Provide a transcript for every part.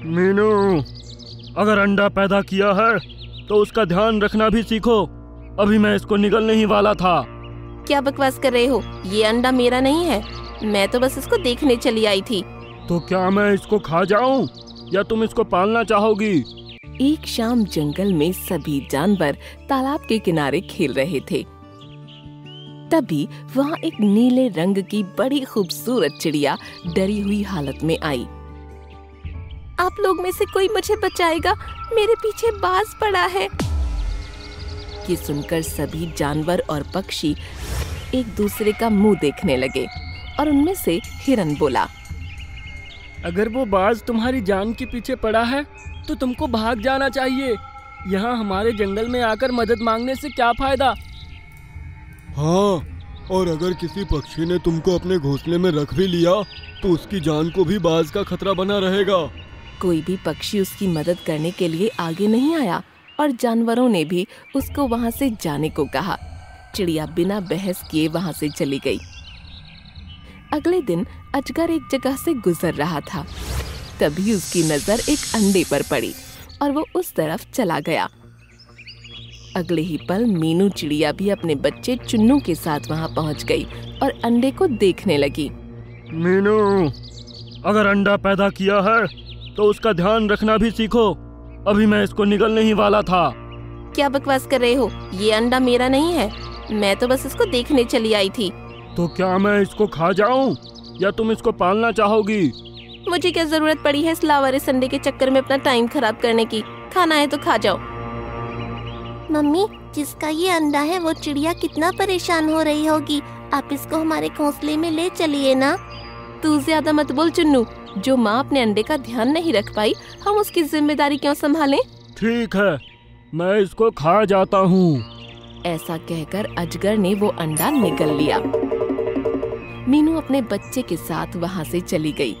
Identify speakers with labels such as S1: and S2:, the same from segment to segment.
S1: मीनू, अगर अंडा पैदा किया है तो उसका ध्यान रखना भी सीखो। अभी मैं इसको निगलने ही वाला था।
S2: क्या बकवास कर रहे हो? ये अंडा मेरा नहीं है, मैं तो बस इसको देखने चली आई थी।
S1: तो क्या मैं इसको खा जाऊं या तुम इसको पालना चाहोगी?
S2: एक शाम जंगल में सभी जानवर तालाब के किनारे खेल रहे थे। तभी वहाँ एक नीले रंग की बड़ी खूबसूरत चिड़िया डरी हुई हालत में आई। आप लोग में से कोई मुझे बचाएगा, मेरे पीछे बाज पड़ा है। ये सुनकर सभी जानवर और पक्षी एक दूसरे का मुंह देखने लगे और उनमें से हिरन बोला,
S3: अगर वो बाज तुम्हारी जान के पीछे पड़ा है तो तुमको भाग जाना चाहिए। यहाँ हमारे जंगल में आकर मदद मांगने से क्या फायदा।
S1: हाँ, और अगर किसी पक्षी ने तुमको अपने घोंसले में रख भी लिया तो उसकी जान को भी बाज का खतरा बना रहेगा।
S2: कोई भी पक्षी उसकी मदद करने के लिए आगे नहीं आया और जानवरों ने भी उसको वहाँ से जाने को कहा। चिड़िया बिना बहस किए वहाँ से चली गई। अगले दिन अजगर एक जगह से गुजर रहा था। तभी उसकी नजर एक अंडे पर पड़ी और वो उस तरफ चला गया। अगले ही पल मीनू चिड़िया भी अपने बच्चे चुन्नू के साथ वहाँ पहुँच गई और अंडे को देखने लगी।
S1: मीनू, अगर अंडा पैदा किया है तो उसका ध्यान रखना भी सीखो। अभी मैं इसको निगलने ही वाला था।
S2: क्या बकवास कर रहे हो? ये अंडा मेरा नहीं है, मैं तो बस इसको देखने चली आई थी।
S1: तो क्या मैं इसको खा जाऊं या तुम इसको पालना चाहोगी?
S2: मुझे क्या जरूरत पड़ी है इस लावारिस अंडे के चक्कर में अपना टाइम खराब करने की। खाना है तो खा जाओ।
S4: मम्मी, जिसका ये अंडा है वो चिड़िया कितना परेशान हो रही होगी। आप इसको हमारे घोंसले में ले चलिए ना।
S2: तू ज्यादा मत बोल चुन्नू। जो माँ अपने अंडे का ध्यान नहीं रख पाई, हम उसकी जिम्मेदारी क्यों संभालें?
S1: ठीक है, मैं इसको खा जाता हूँ।
S2: ऐसा कहकर अजगर ने वो अंडा निगल लिया। मीनू अपने बच्चे के साथ वहाँ से चली गई।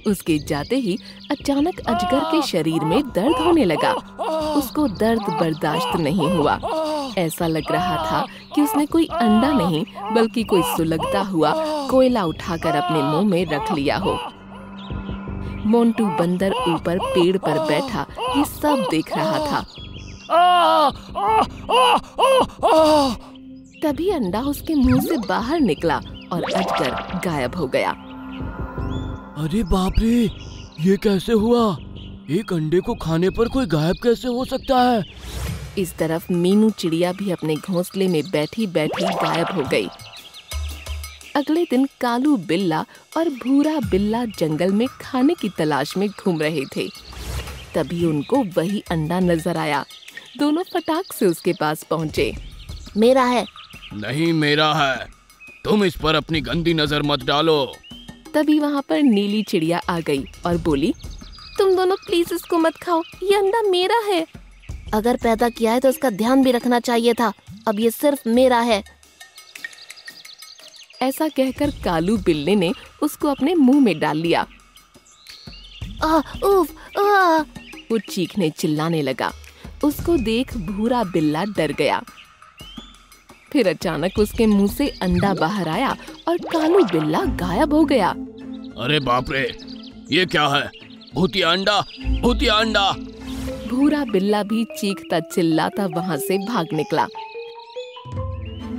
S2: उसके जाते ही अचानक अजगर के शरीर में दर्द होने लगा। उसको दर्द बर्दाश्त नहीं हुआ। ऐसा लग रहा था कि उसने कोई अंडा नहीं बल्कि कोई सुलगता हुआ कोयला उठाकर अपने मुंह में रख लिया हो। मोंटू बंदर ऊपर पेड़ पर बैठा ये सब देख रहा था। तभी अंडा उसके मुंह से बाहर निकला और अजगर गायब हो गया।
S3: अरे बाप रे, ये कैसे हुआ? एक अंडे को खाने पर कोई गायब कैसे हो सकता है?
S2: इस तरफ मीनू चिड़िया भी अपने घोंसले में बैठी बैठी गायब हो गई। अगले दिन कालू बिल्ला और भूरा बिल्ला जंगल में खाने की तलाश में घूम रहे थे। तभी उनको वही अंडा नजर आया। दोनों फटाक से उसके पास पहुँचे।
S4: मेरा है।
S5: नहीं, मेरा है। तुम इस पर अपनी गंदी नजर मत डालो।
S2: तभी वहाँ पर नीली चिड़िया आ गई और बोली, तुम दोनों प्लीज इसको मत खाओ, ये अंडा मेरा है।
S4: अगर पैदा किया है तो उसका ध्यान भी रखना चाहिए था। अब ये सिर्फ मेरा है।
S2: ऐसा कहकर कालू बिल्ले ने उसको अपने मुंह में डाल लिया। वो चीखने चिल्लाने लगा। उसको देख भूरा बिल्ला डर गया। फिर अचानक उसके मुंह से अंडा बाहर आया और कालू बिल्ला गायब हो गया।
S5: अरे बाप रे, ये क्या है? भूतिया अंडा, भूतिया अंडा!
S2: भूरा बिल्ला भी चीखता चिल्लाता वहाँ से भाग निकला।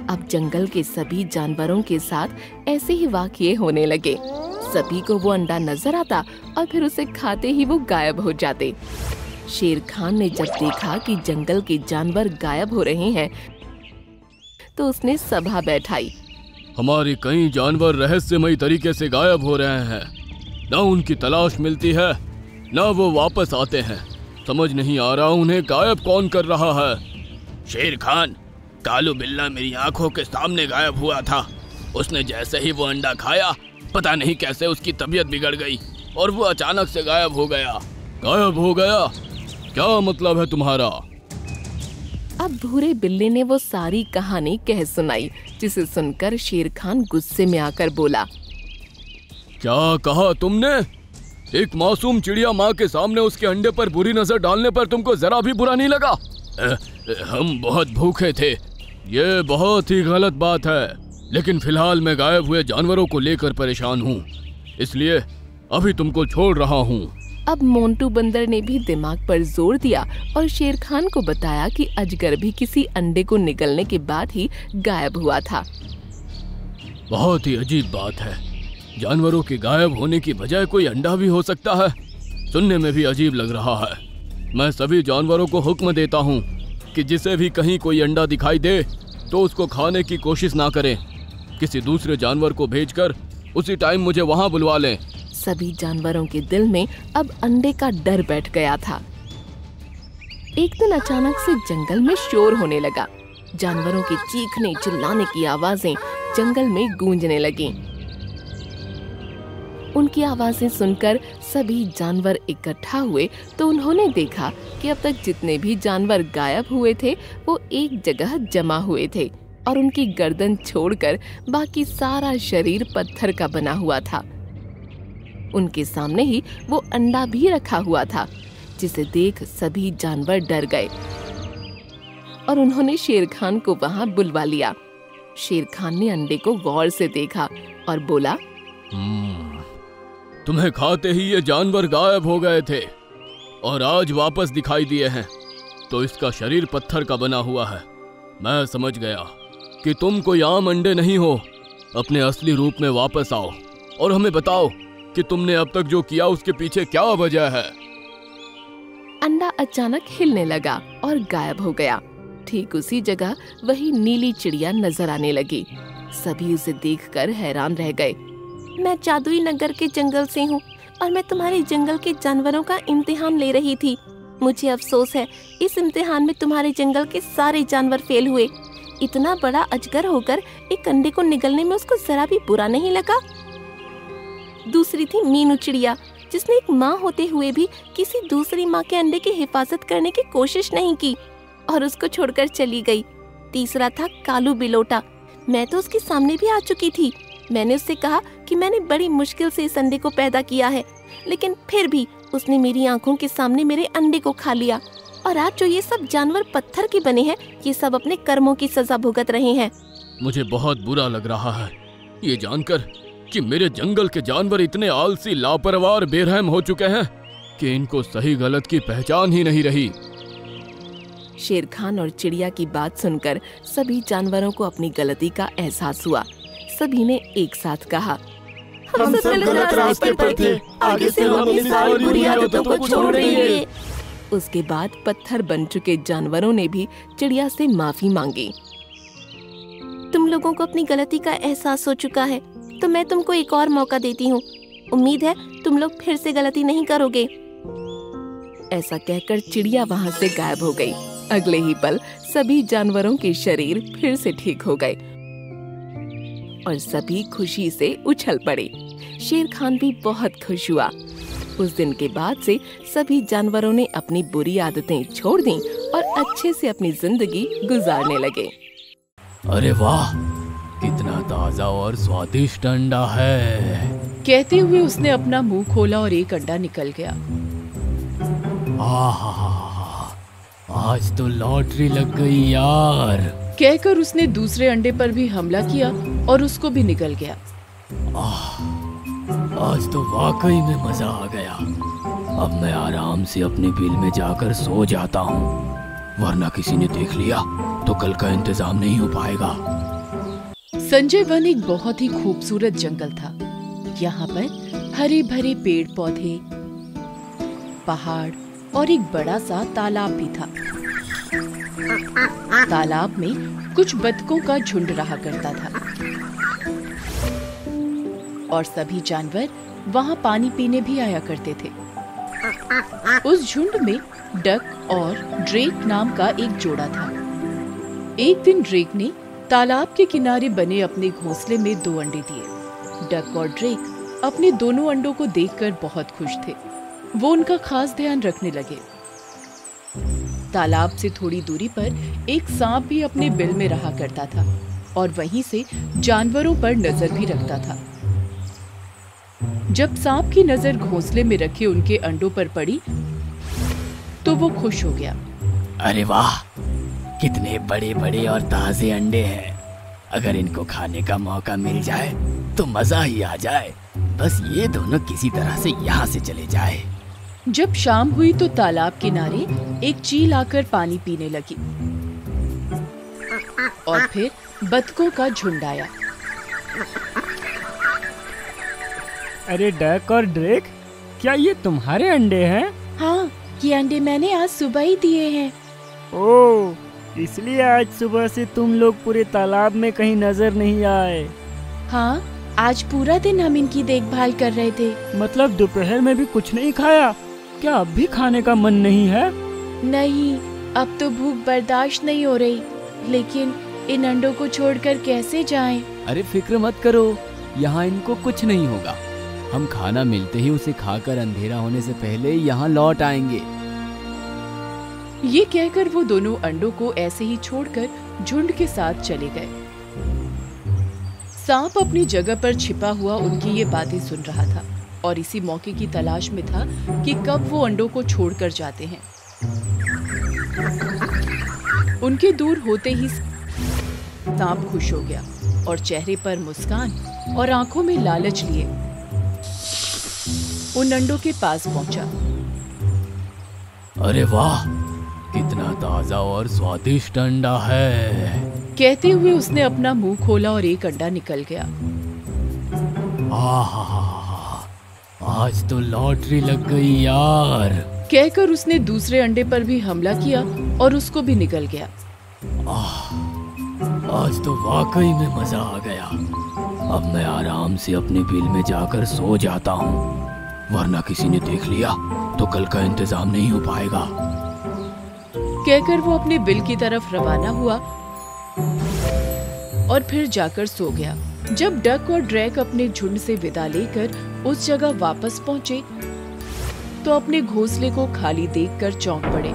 S2: अब जंगल के सभी जानवरों के साथ ऐसे ही वाकये होने लगे। सभी को वो अंडा नजर आता और फिर उसे खाते ही वो गायब हो जाते। शेर खान ने जब देखा कि जंगल के जानवर गायब हो रहे हैं तो उसने सभा बैठाई।
S5: हमारे कई जानवर रहस्यमयी तरीके से गायब हो रहे हैं। न उनकी तलाश मिलती है, न वो वापस आते हैं। समझ नहीं आ रहा उन्हें गायब कौन कर रहा है। शेर खान, कालू बिल्ला मेरी आंखों के सामने गायब हुआ था। उसने जैसे ही वो अंडा खाया, पता नहीं कैसे उसकी तबीयत बिगड़ गई और वो अचानक से गायब हो गया। गायब हो गया? क्या मतलब है तुम्हारा?
S2: अब भूरे बिल्ले ने वो सारी कहानी कह सुनाई, जिसे सुनकर शेर खान गुस्से में आकर बोला,
S5: क्या कहा तुमने? एक मासूम चिड़िया माँ के सामने उसके अंडे पर बुरी नजर डालने पर तुमको जरा भी बुरा नहीं लगा? हम बहुत भूखे थे। ये बहुत ही गलत बात है, लेकिन फिलहाल मैं गायब हुए जानवरों को लेकर परेशान हूँ, इसलिए अभी तुमको छोड़ रहा हूँ।
S2: अब मोंटू बंदर ने भी दिमाग पर जोर दिया और शेर खान को बताया कि अजगर भी किसी अंडे को निगलने के बाद ही गायब हुआ था।
S5: बहुत ही अजीब बात है, जानवरों के गायब होने की बजाय कोई अंडा भी हो सकता है। सुनने में भी अजीब लग रहा है। मैं सभी जानवरों को हुक्म देता हूँ कि जिसे भी कहीं कोई अंडा दिखाई दे तो उसको खाने की कोशिश ना करें। किसी दूसरे जानवर को भेजकर उसी टाइम मुझे वहाँ बुलवा लें।
S2: सभी जानवरों के दिल में अब अंडे का डर बैठ गया था। एक दिन अचानक से जंगल में शोर होने लगा। जानवरों के चीखने चिल्लाने की आवाजें जंगल में गूंजने लगीं। उनकी आवाजें सुनकर सभी जानवर इकट्ठा हुए तो उन्होंने देखा कि अब तक जितने भी जानवर गायब हुए थे वो एक जगह जमा हुए थे और उनकी गर्दन छोड़कर बाकी सारा शरीर पत्थर का बना हुआ था। उनके सामने ही वो अंडा भी रखा हुआ था, जिसे देख सभी जानवर डर गए और उन्होंने शेर खान को वहां बुलवा लिया। शेर खान ने अंडे को गौर से देखा और बोला,
S5: तुम्हें खाते ही ये जानवर गायब हो गए थे और आज वापस दिखाई दिए हैं, तो इसका शरीर पत्थर का बना हुआ है। मैं समझ गया कि तुम कोई आम अंडे नहीं हो। अपने असली रूप में वापस आओ और हमें बताओ कि तुमने अब तक जो किया उसके पीछे क्या वजह है।
S2: अंडा अचानक हिलने लगा और गायब हो गया। ठीक उसी जगह वही नीली चिड़िया नजर आने लगी। सभी उसे देखकर हैरान रह गए।
S4: मैं जादुई नगर के जंगल से हूँ और मैं तुम्हारे जंगल के जानवरों का इम्तिहान ले रही थी। मुझे अफसोस है, इस इम्तिहान में तुम्हारे जंगल के सारे जानवर फेल हुए। इतना बड़ा अजगर होकर एक अंडे को निगलने में उसको जरा भी बुरा नहीं लगा। दूसरी थी मीनू चिड़िया, जिसने एक माँ होते हुए भी किसी दूसरी माँ के अंडे की हिफाजत करने की कोशिश नहीं की और उसको छोड़कर चली गई। तीसरा था कालू बिलोटा। मैं तो उसके सामने भी आ चुकी थी। मैंने उससे कहा कि मैंने बड़ी मुश्किल से इस अंडे को पैदा किया है, लेकिन फिर भी उसने मेरी आंखों के सामने मेरे अंडे को खा लिया। और आज जो ये सब जानवर पत्थर के बने हैं, ये सब अपने कर्मों की सजा भुगत रहे हैं।
S5: मुझे बहुत बुरा लग रहा है ये जानकर कि मेरे जंगल के जानवर इतने आलसी, लापरवाह और बेरहम हो चुके हैं कि इनको सही गलत की पहचान ही नहीं रही।
S2: शेर खान और चिड़िया की बात सुनकर सभी जानवरों को अपनी गलती का एहसास हुआ। सभी ने एक साथ कहा,
S4: हम सब गलत रास्ते पर थे। आगे से हम अपनी सारी बुरी आदतों को छोड़ देंगे।
S2: उसके बाद पत्थर बन चुके जानवरों ने भी चिड़िया से माफी मांगी।
S4: तुम लोगों को अपनी गलती का एहसास हो चुका है, तो मैं तुमको एक और मौका देती हूँ। उम्मीद है तुम लोग फिर से गलती नहीं करोगे।
S2: ऐसा कहकर चिड़िया वहाँ से गायब हो गई। अगले ही पल सभी जानवरों के शरीर फिर से ठीक हो गए और सभी खुशी से उछल पड़े। शेर खान भी बहुत खुश हुआ। उस दिन के बाद से सभी जानवरों ने अपनी बुरी आदतें छोड़ दी और अच्छे से अपनी जिंदगी गुजारने लगे।
S5: अरे वाह, कितना ताजा और स्वादिष्ट अंडा है।
S6: कहते हुए उसने अपना मुंह खोला और एक अंडा निकल गया।
S5: आज तो लॉटरी लग गई यार,
S6: कहकर उसने दूसरे अंडे पर भी हमला किया और उसको भी निकल गया।
S5: आज तो वाकई में मजा आ गया। अब मैं आराम से अपने बिल में जाकर सो जाता हूँ, वरना किसी ने देख लिया तो कल का इंतजाम नहीं हो पाएगा।
S6: संजय वन एक बहुत ही खूबसूरत जंगल था। यहाँ पर हरे भरे पेड़ पौधे, पहाड़ और एक बड़ा सा तालाब भी था। तालाब में कुछ बतखों का झुंड रहा करता था और सभी जानवर वहाँ पानी पीने भी आया करते थे। उस झुंड में डक और ड्रेक नाम का एक जोड़ा था। एक दिन ड्रेक ने तालाब के किनारे बने अपने घोंसले में 2 अंडे दिए। डक और ड्रेक अपने दोनों अंडों को देखकर बहुत खुश थे। वो उनका खास ध्यान रखने लगे। तालाब से थोड़ी दूरी पर एक सांप भी अपने बिल में रहा करता था और वहीं से जानवरों पर नजर भी रखता था। जब सांप की नजर घोंसले में रखे उनके अंडों पर पड़ी तो वो खुश हो गया।
S5: अरे वाह, कितने बड़े बड़े और ताजे अंडे हैं। अगर इनको खाने का मौका मिल जाए तो मजा ही आ जाए। बस ये दोनों किसी तरह से यहाँ से चले जाए।
S6: जब शाम हुई तो तालाब किनारे एक चील आकर पानी पीने लगी और फिर बतखों का झुंड आया।
S3: अरे डक और ड्रेक, क्या ये तुम्हारे अंडे हैं?
S6: हाँ, ये अंडे मैंने आज सुबह ही दिए हैं।
S3: ओह, इसलिए आज सुबह से तुम लोग पूरे तालाब में कहीं नजर नहीं आए।
S6: हाँ, आज पूरा दिन हम इनकी देखभाल कर रहे थे।
S3: मतलब दोपहर में भी कुछ नहीं खाया? क्या अब भी खाने का मन नहीं है?
S6: नहीं, अब तो भूख बर्दाश्त नहीं हो रही, लेकिन इन अंडों को छोड़कर कैसे जाएं?
S5: अरे फिक्र मत करो, यहाँ इनको कुछ नहीं होगा। हम खाना मिलते ही उसे खाकर अंधेरा होने से पहले यहाँ लौट आएंगे।
S6: ये कहकर वो दोनों अंडों को ऐसे ही छोड़कर झुंड के साथ चले गए। सांप अपनी जगह पर छिपा हुआ उनकी ये बातें सुन रहा था और इसी मौके की तलाश में था कि कब वो अंडों को छोड़कर जाते हैं। उनके दूर होते ही सांप खुश हो गया और चेहरे पर मुस्कान और आंखों में लालच लिए उन अंडों के पास पहुंचा।
S5: अरे वाह, कितना ताजा और स्वादिष्ट अंडा है।
S6: कहते हुए उसने अपना मुंह खोला और एक अंडा निकल गया।
S5: आज तो लॉटरी लग गई यार,
S6: कहकर उसने दूसरे अंडे पर भी हमला किया और उसको भी निकल गया।
S5: आज तो वाकई में मजा आ गया। अब मैं आराम से अपने बिल में जाकर सो जाता हूँ, वरना किसी ने देख लिया तो कल का इंतजाम नहीं हो पाएगा।
S6: कहकर वो अपने बिल की तरफ रवाना हुआ और फिर जाकर सो गया। जब डक और ड्रैक अपने झुंड से विदा लेकर उस जगह वापस पहुंचे तो अपने घोंसले को खाली देखकर चौंक पड़े।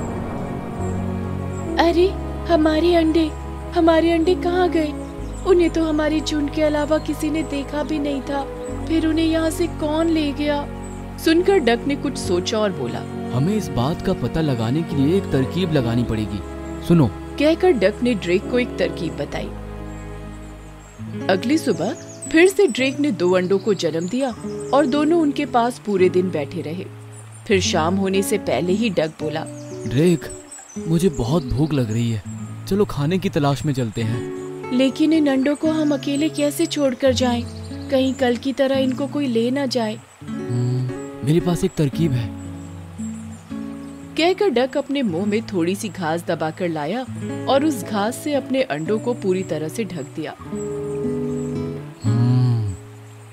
S6: अरे, हमारे अंडे कहाँ गए? उन्हें तो हमारी झुंड के अलावा किसी ने देखा भी नहीं था। फिर उन्हें यहाँ से कौन ले गया? सुनकर डक ने कुछ सोचा और बोला,
S5: हमें इस बात का पता लगाने के लिए एक तरकीब लगानी पड़ेगी। सुनो।
S6: कहकर डक ने ड्रेक को एक तरकीब बताई। अगली सुबह फिर से ड्रेक ने 2 अंडों को जन्म दिया और दोनों उनके पास पूरे दिन बैठे रहे। फिर शाम होने से पहले ही डक बोला,
S5: ड्रेक, मुझे बहुत भूख लग रही है, चलो खाने की तलाश में चलते हैं।
S6: लेकिन इन अंडों को हम अकेले कैसे छोड़कर जाएं? कहीं कल की तरह इनको कोई ले ना जाए।
S5: मेरे पास एक तरकीब है।
S6: कहकर डक अपने मुंह में थोड़ी सी घास दबाकर लाया और उस घास से अपने अंडों को पूरी तरह से ढक दिया।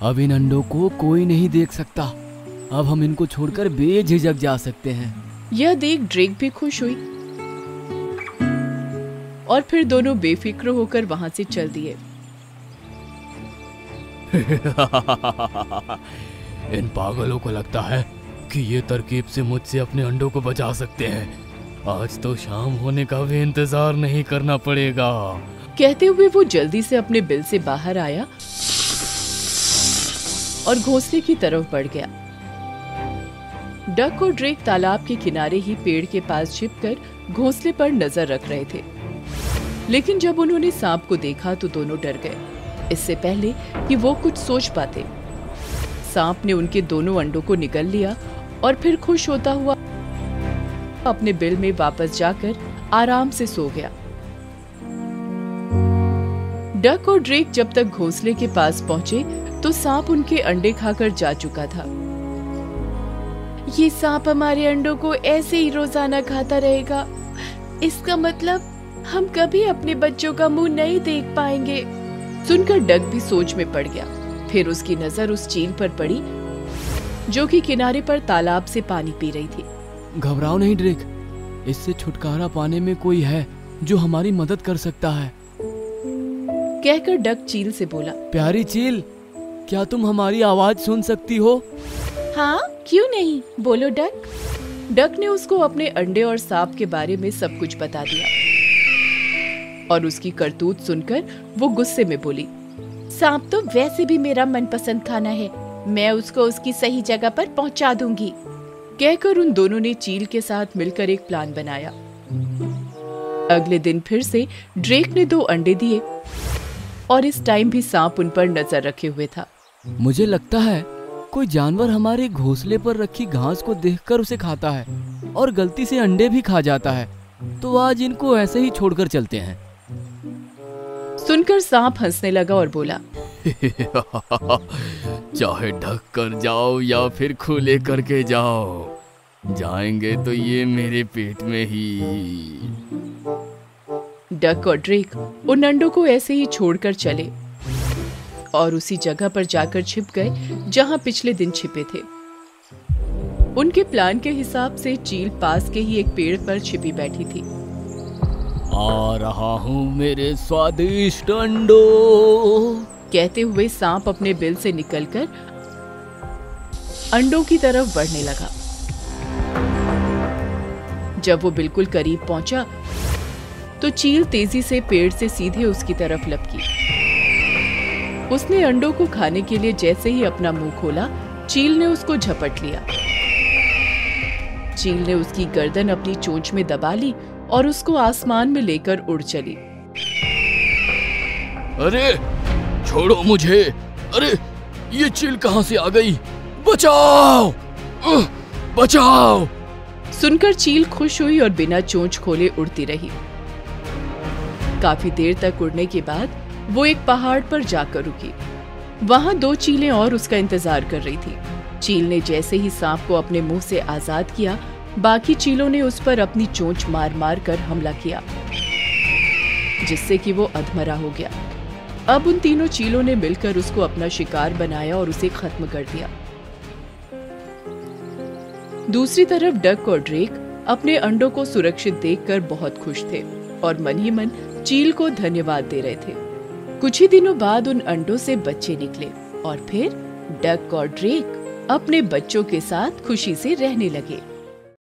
S5: अब इन अंडों को कोई नहीं देख सकता। अब हम इनको छोड़कर बेझिझक जा सकते हैं।
S6: यह देख ड्रेक भी खुश हुई और फिर दोनों बेफिक्र होकर वहां से चल दिए।
S5: इन पागलों को लगता है कि ये तरकीब से मुझसे अपने अंडों को बचा सकते हैं। आज तो शाम होने का भी इंतजार नहीं करना पड़ेगा।
S6: कहते हुए वो जल्दी से अपने बिल से बाहर आया और घोंसले की तरफ बढ़ गया। डक और ड्रेक तालाब के किनारे ही पेड़ के पास छिपकर घोंसले पर नजर रख रहे थे। लेकिन जब उन्होंने सांप को देखा तो दोनों डर गए, इससे पहले कि वो कुछ सोच पाते। सांप ने उनके दोनों अंडों को निगल लिया और फिर खुश होता हुआ अपने बिल में वापस जाकर आराम से सो गया। डक और ड्रेक जब तक घोंसले के पास पहुंचे तो सांप उनके अंडे खाकर जा चुका था। ये सांप हमारे अंडों को ऐसे ही रोजाना खाता रहेगा। इसका मतलब हम कभी अपने बच्चों का मुंह नहीं देख पाएंगे। सुनकर डक भी सोच में पड़ गया। फिर उसकी नजर उस चील पर पड़ी जो कि किनारे पर तालाब से पानी पी रही थी।
S5: घबराओ नहीं ड्रेक, इससे छुटकारा पाने में कोई है जो हमारी मदद कर सकता है।
S6: कहकर डक चील से बोला,
S5: प्यारी चील, क्या तुम हमारी आवाज सुन सकती हो?
S6: हाँ, क्यों नहीं, बोलो डक। डक ने उसको अपने अंडे और सांप के बारे में सब कुछ बता दिया और उसकी करतूत सुनकर वो गुस्से में बोली, सांप तो वैसे भी मेरा मनपसंद खाना है, मैं उसको उसकी सही जगह पर पहुंचा दूंगी। कहकर उन दोनों ने चील के साथ मिलकर एक प्लान बनाया। अगले दिन फिर से ड्रेक ने 2 अंडे दिए और इस टाइम भी सांप उन पर नजर रखे हुए था।
S5: मुझे लगता है
S3: कोई जानवर हमारे घोंसले पर रखी घास को देखकर उसे खाता है और गलती से अंडे भी खा जाता है, तो आज इनको ऐसे ही छोड़कर चलते हैं।
S6: सुनकर सांप हंसने लगा और बोला,
S5: चाहे ढक कर जाओ या फिर खुले करके जाओ, जाएंगे तो ये मेरे पेट में ही।
S6: डक और ड्रेक उन अंडों को ऐसे ही छोड़कर चले और उसी जगह पर जाकर छिप गए जहां पिछले दिन छिपे थे। उनके प्लान के हिसाब से चील पास के ही एक पेड़ पर छिपी बैठी थी।
S5: आ रहा हूँ मेरे स्वादिष्ट अंडों,
S6: कहते हुए सांप अपने बिल से निकलकर अंडों की तरफ बढ़ने लगा। जब वो बिल्कुल करीब पहुंचा तो चील तेजी से पेड़ से सीधे उसकी तरफ लपकी। उसने अंडों को खाने के लिए जैसे ही अपना मुंह खोला, चील ने उसको झपट लिया। चील ने उसकी गर्दन अपनी चोंच में दबा ली और उसको आसमान में लेकर उड़ चली।
S5: अरे छोड़ो मुझे, अरे ये चील कहां से आ गई, बचाओ बचाओ।
S6: सुनकर चील खुश हुई और बिना चोंच खोले उड़ती रही। काफी देर तक उड़ने के बाद वो एक पहाड़ पर जाकर रुकी। वहां 2 चीलें और उसका इंतजार कर रही थी। चील ने जैसे ही सांप को अपने मुंह से आजाद किया, बाकी चीलों ने उस पर अपनी चोंच मार मार कर हमला किया, जिससे कि वो अधमरा हो गया। अब उन तीनों चीलों ने मिलकर उसको अपना शिकार बनाया और उसे खत्म कर दिया। दूसरी तरफ डक और ड्रेक अपने अंडों को सुरक्षित देखकर बहुत खुश थे और मन ही मन चील को धन्यवाद दे रहे थे। कुछ ही दिनों बाद उन अंडों से बच्चे निकले और फिर डक और ड्रेक अपने बच्चों के साथ खुशी से रहने लगे।